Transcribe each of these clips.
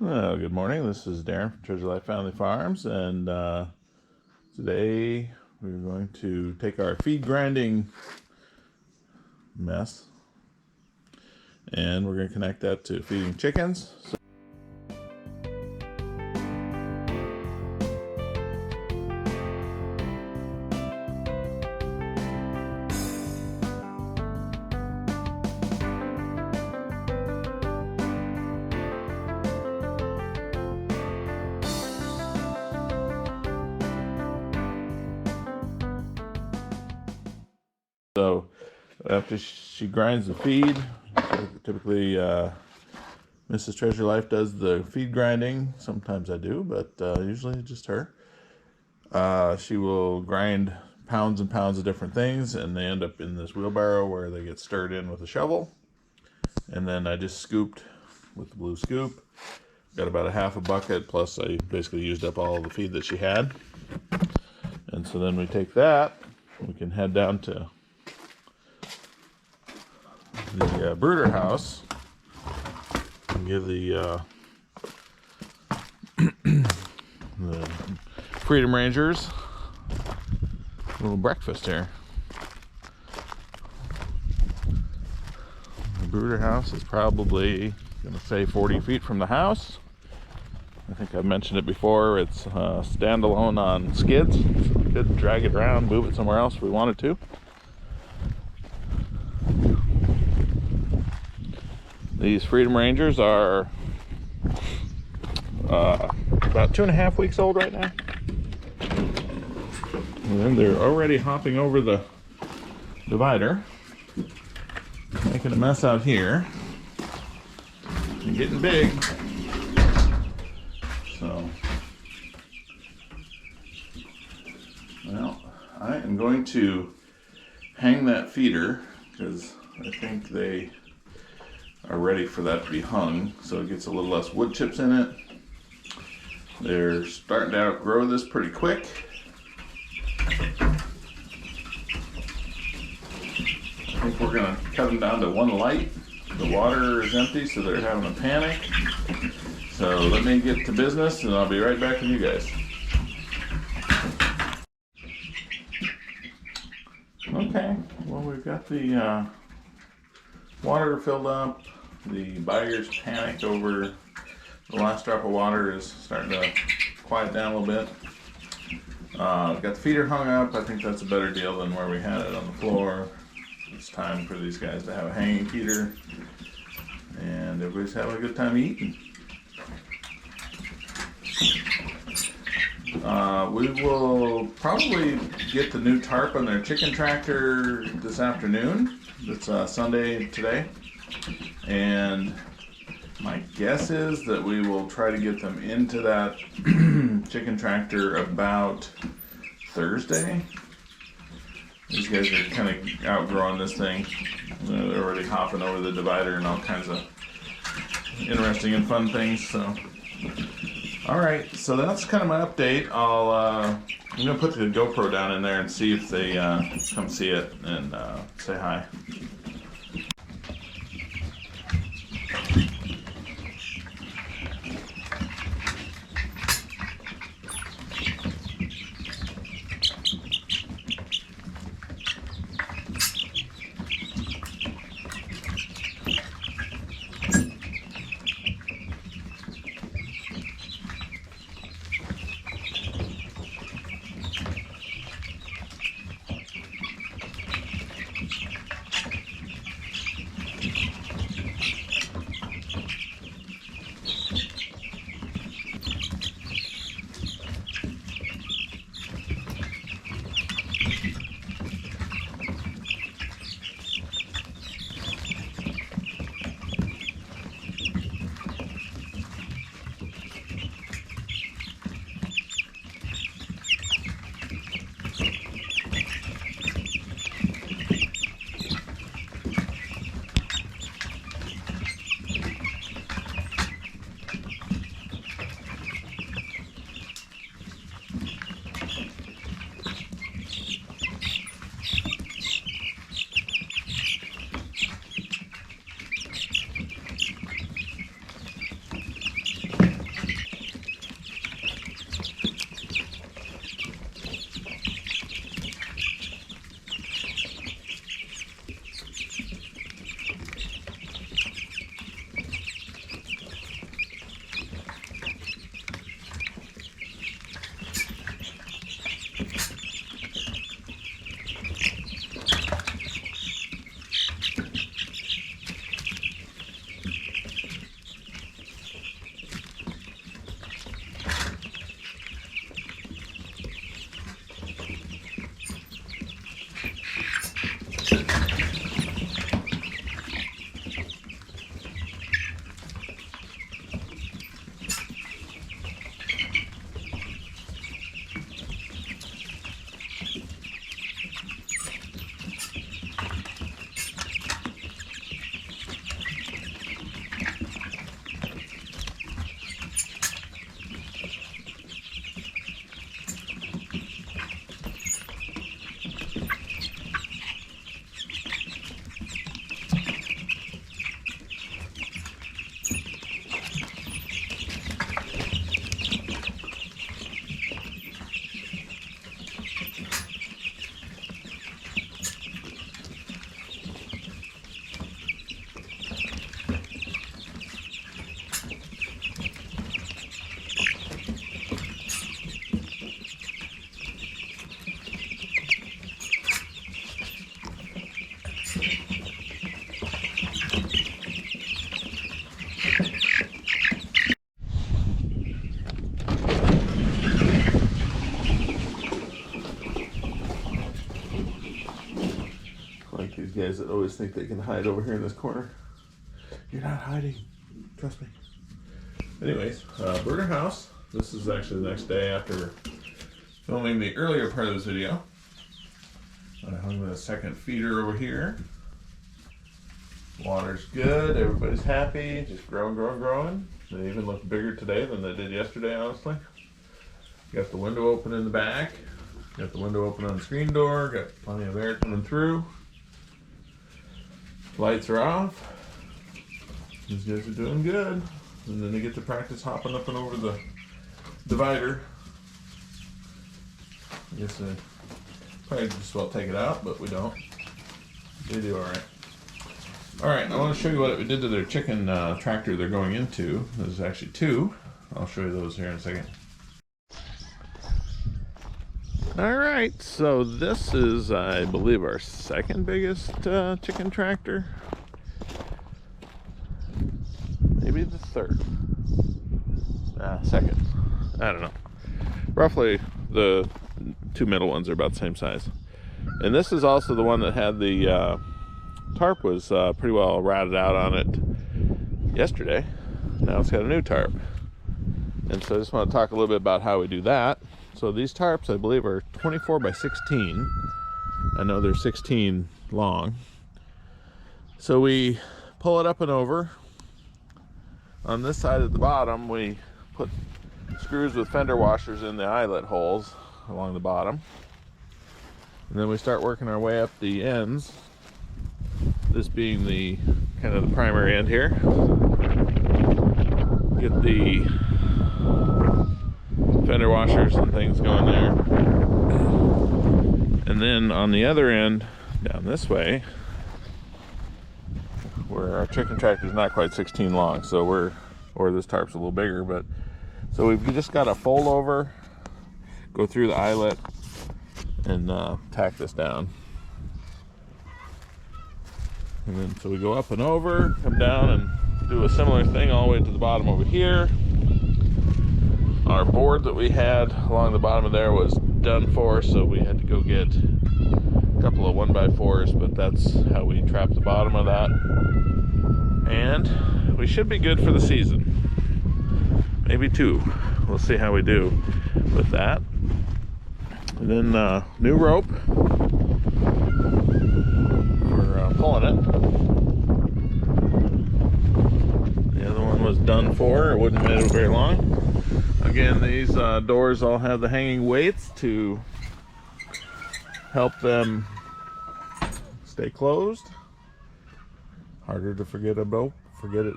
Well, good morning. This is Darren from Treasure Life Family Farms, and today we're going to take our feed grinding mess and we're going to connect that to feeding chickens. So after she grinds the feed, typically Mrs. Treasure Life does the feed grinding. Sometimes I do, but usually just her. She will grind pounds and pounds of different things, and they end up in this wheelbarrow where they get stirred in with a shovel. And then I just scooped with the blue scoop. Got about a half a bucket, plus I basically used up all the feed that she had. And so then we take that, we can head down to the brooder house and give the the Freedom Rangers a little breakfast here. The brooder house is probably gonna say 40 feet from the house. I think I've mentioned it before. It's standalone on skids. So we could drag it around, move it somewhere else if we wanted to. These Freedom Rangers are about 2.5 weeks old right now. And they're already hopping over the divider, making a mess out here, and getting big. So, well, I am going to hang that feeder because I think they are ready for that to be hung, so it gets a little less wood chips in it. They're starting to outgrow this pretty quick. I think we're gonna cut them down to one light. The water is empty, so they're having a panic. So let me get to business and I'll be right back with you guys. Okay, well, we've got the water filled up. The buyers panicked over the last drop of water is starting to quiet down a little bit. Got the feeder hung up. I think that's a better deal than where we had it on the floor. It's time for these guys to have a hanging feeder, and everybody's having a good time eating. We will probably get the new tarp on their chicken tractor this afternoon. It's Sunday today, and my guess is that we will try to get them into that chicken tractor about Thursday. These guys are kind of outgrowing this thing. They're already hopping over the divider and all kinds of interesting and fun things. So, all right. So that's kind of my update. I'm gonna put the GoPro down in there and see if they come see it and say hi. guys that always think they can hide over here in this corner. You're not hiding. Trust me. Anyways, brooder house. This is actually the next day after filming the earlier part of this video. I hung the second feeder over here. Water's good. Everybody's happy. Just growing. They even look bigger today than they did yesterday, honestly. Got the window open in the back. Got the window open on the screen door. Got plenty of air coming through. Lights are off. These guys are doing good. And then they get to practice hopping up and over the divider. I guess they probably just well take it out, but we don't. They do alright. Alright, I want to show you what we did to their chicken tractor they're going into. There's actually two. I'll show you those here in a second. Alright, so this is, I believe, our second biggest chicken tractor. Maybe the third. Second. I don't know. Roughly, the two middle ones are about the same size. And this is also the one that had the tarp was pretty well ratted out on it yesterday. Now it's got a new tarp. And so I just want to talk a little bit about how we do that. So these tarps, I believe, are 24 by 16. I know they're 16 long. So we pull it up and over. On this side at the bottom, we put screws with fender washers in the eyelet holes along the bottom. And then we start working our way up the ends. This being the kind of the primary end here. Get the fender washers and things going there. And then on the other end, down this way, where our chicken tractor is not quite 16 long, so or this tarp's a little bigger, but so we've just got to fold over, go through the eyelet, and tack this down. And then so we go up and over, come down and do a similar thing all the way to the bottom over here. Our board that we had along the bottom of there was done for, so we had to go get a couple of 1x4s, but that's how we trap the bottom of that. And we should be good for the season. Maybe two. We'll see how we do with that. And then new rope for pulling it. The other one was done for. It wouldn't have made it very long. Again, these doors all have the hanging weights to help them stay closed. Harder to forget it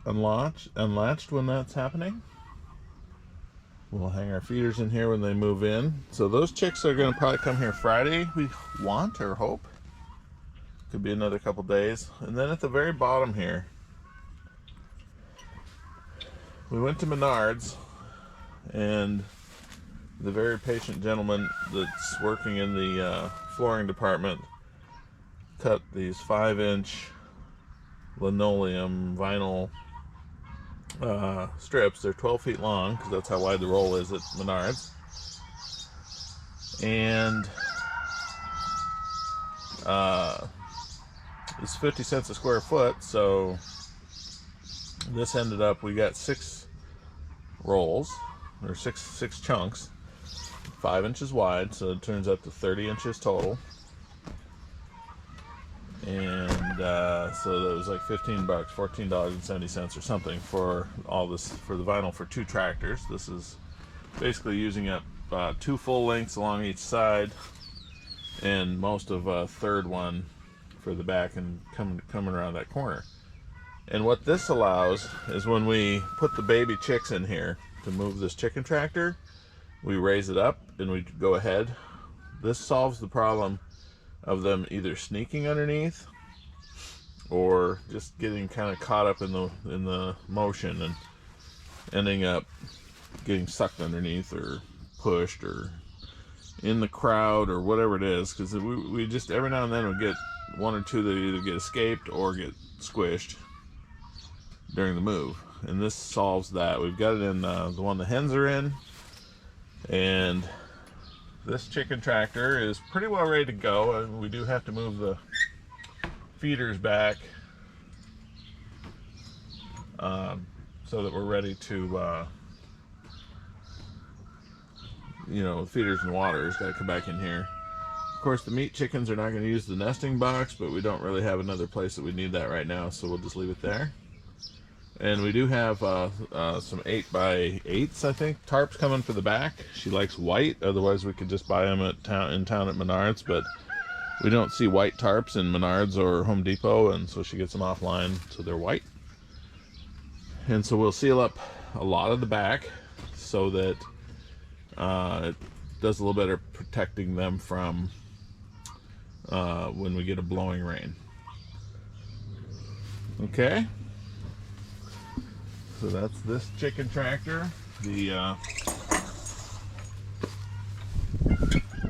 unlatched when that's happening. We'll hang our feeders in here when they move in. So those chicks are going to probably come here Friday, we want or hope. Could be another couple days. And then at the very bottom here, we went to Menards, and the very patient gentleman that's working in the flooring department cut these 5-inch linoleum vinyl strips. They're 12 feet long because that's how wide the roll is at Menards. And it's 50 cents a square foot, so this ended up, we got 6 rolls, or six chunks, 5 inches wide, so it turns out to 30 inches total. And so that was like $15, $14.70 or something for all this, for the vinyl for 2 tractors. This is basically using up 2 full lengths along each side, and most of a third one for the back and coming around that corner. And what this allows is when we put the baby chicks in here to move this chicken tractor, we raise it up and we go ahead. This solves the problem of them either sneaking underneath or just getting kind of caught up in the motion and ending up getting sucked underneath or pushed or in the crowd or whatever it is, because we just every now and then we get 1 or 2 that either get escaped or get squished during the move, and this solves that. We've got it in the one the hens are in, and this chicken tractor is pretty well ready to go. And we do have to move the feeders back so that we're ready to, you know, feeders and water's got to come back in here. Of course, the meat chickens are not going to use the nesting box, but we don't really have another place that we need that right now, so we'll just leave it there. And we do have some 8x8s, I think, tarps coming for the back. She likes white, otherwise we could just buy them in town at Menards, but we don't see white tarps in Menards or Home Depot, and so she gets them offline, so they're white. And so we'll seal up a lot of the back so that it does a little better protecting them from when we get a blowing rain. Okay, so that's this chicken tractor. The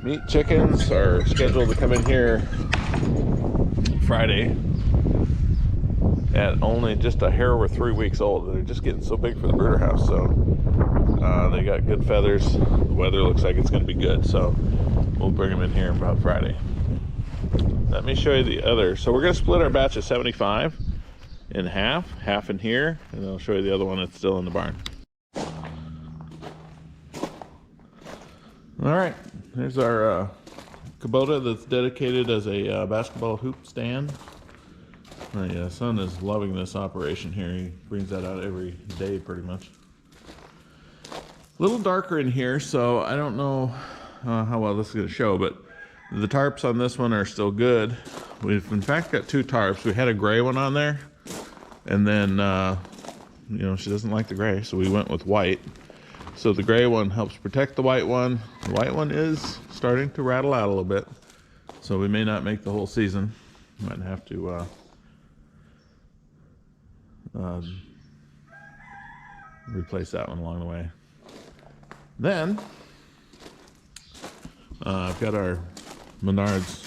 meat chickens are scheduled to come in here Friday at only just a hair over 3 weeks old. They're just getting so big for the brooder house, so they got good feathers. The weather looks like it's going to be good, so we'll bring them in here about Friday. Let me show you the other. So we're going to split our batch of 75 in half in here, and I'll show you the other one that's still in the barn. All right, here's our Kubota that's dedicated as a basketball hoop stand. My son is loving this operation here. He brings that out every day pretty much. A little darker in here, so I don't know how well this is going to show, but the tarps on this one are still good. We've in fact got 2 tarps. We had a gray one on there, and then you know, she doesn't like the gray, so we went with white. So the gray one helps protect the white one. The white one is starting to rattle out a little bit, so we may not make the whole season. Might have to replace that one along the way. Then I've got our Menards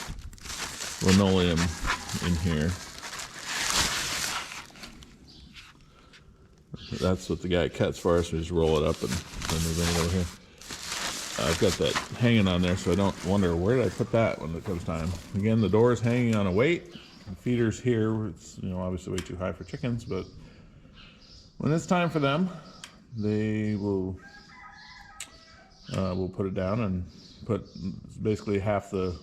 linoleum in here. That's what the guy cuts for us. We just roll it up and then we bring it over here. I've got that hanging on there, so I don't wonder where did I put that when it comes time. Again, the door is hanging on a weight. The feeder's here. It's, you know, obviously way too high for chickens, but when it's time for them, they will we'll put it down and put basically half the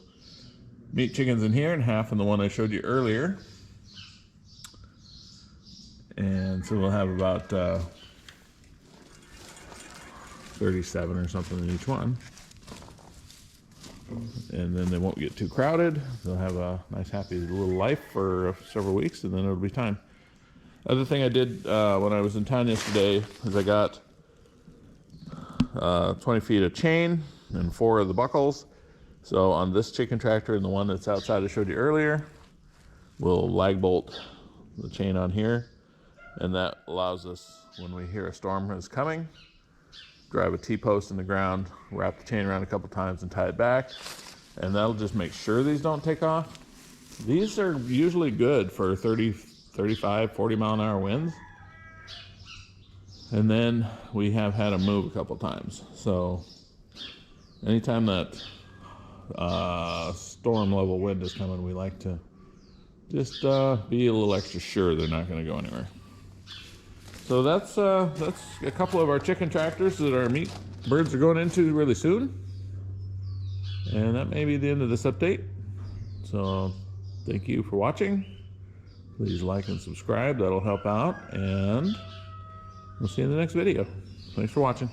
meat chickens in here and half in the one I showed you earlier. And so we'll have about 37 or something in each one. And then they won't get too crowded. They'll have a nice happy little life for several weeks, and then it'll be time. Other thing I did when I was in town yesterday is I got 20 feet of chain and 4 of the buckles. So on this chicken tractor and the one that's outside I showed you earlier, we'll lag bolt the chain on here, and that allows us, when we hear a storm is coming, drive a T-post in the ground, wrap the chain around a couple times and tie it back, and that'll just make sure these don't take off. These are usually good for 30, 35, 40 mile an hour winds. And then we have had them move a couple times. So anytime that storm level wind is coming, we like to just be a little extra sure they're not going to go anywhere. So that's a couple of our chicken tractors that our meat birds are going into really soon. And that may be the end of this update. So thank you for watching. Please like and subscribe. That'll help out. And we'll see you in the next video. Thanks for watching.